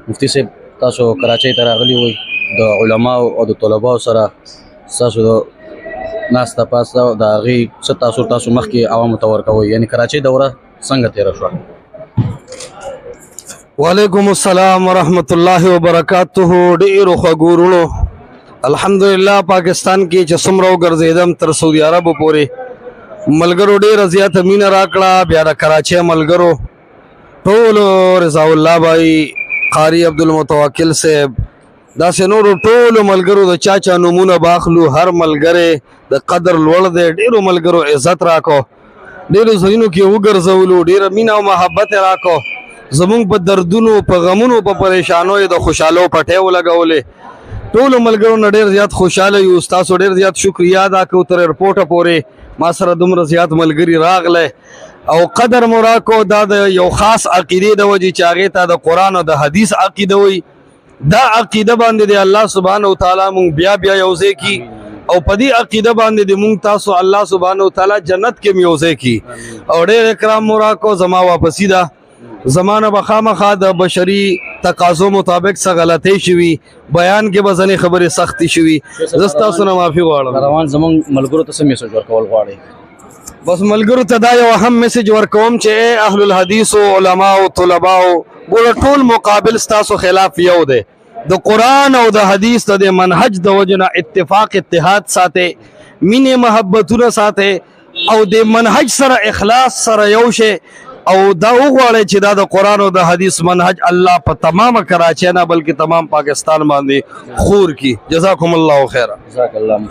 مفتي صاحب تاسو کراچۍ ته راغلي وئ د علماو او د طلباو سره ستاسو د ناسته پاسته د هغې څه تاسو مخکې عوامو ته ورکوئ یعنې کراچۍ دوره څنګه تېره شوه؟ وعلیکم السلام ورحمت الله وبرکاته. ډیرو خګورونو الحمدلله پاکستان کې چې څومره وګرځېدم تر سعودي عربو پورې ملګرو ډیره زیاته مینه راکړه. بیا د کراچۍ ملګرو ټولو رضا الله بھائی قاری عبدالمتوکل صاحب داسې نورو ټولو ملګرو د چا چا نومونه باخلو هر ملګری د قدر لوړ دی. ډیرو ملګرو عزت راکو ډیرو ځایونو کې وګرځولو ډیره مینه او محبت راکو زمونږ په دردونو په غمونو په پریشانو د خوشحالو پټې ولګولې. ټولو ملګرو نه ډیر زیات خوشاله یو. تاسو ډیر زیات شکریا ادا کوو تر ایرپورټه پورې ما سره دومره زیات ملګري راغله او قدر مو راکو. دا د یو خاص عقیدې د وجې چې هغې ته د قرآن او د حدیث عقیده وي. دا عقیده باندې د الله سبحانه وتعالی مونږ بیا یوځای کی او په دې عقیده باندې د مونږ تاسو الله سبحانه وتعالی جنت کې یوځای کی او ډېر اکرام مو راکو. زما واپسی ده زمانه به خامخا د بشري تقاضو مطابق څه غلطۍ شوي بیان کې به ځینې خبرې سختې شوي. زه ستاسو نه معافي غواړم. روان زمونږ ملګرو ته څه میسج ورکول غواړئ؟ بس ملګرو ته دا یو اهم میسج ورکوم چې اهل الحدیث او علما او طلبا ګوره ټول مقابل ستاسو خلاف یو دی. د قرآن او د حدیث د منهج د وجنه اتفاق اتحاد ساته مینې محبتونه ساته او د منهج سره اخلاص سره یو شي او دا وغواړي چې دا د قرآن او د حدیث منهج الله په تمامه کراچۍ نه بلکې تمام پاکستان باندې خور کی. جزاکم الله خیره. جزاک الله.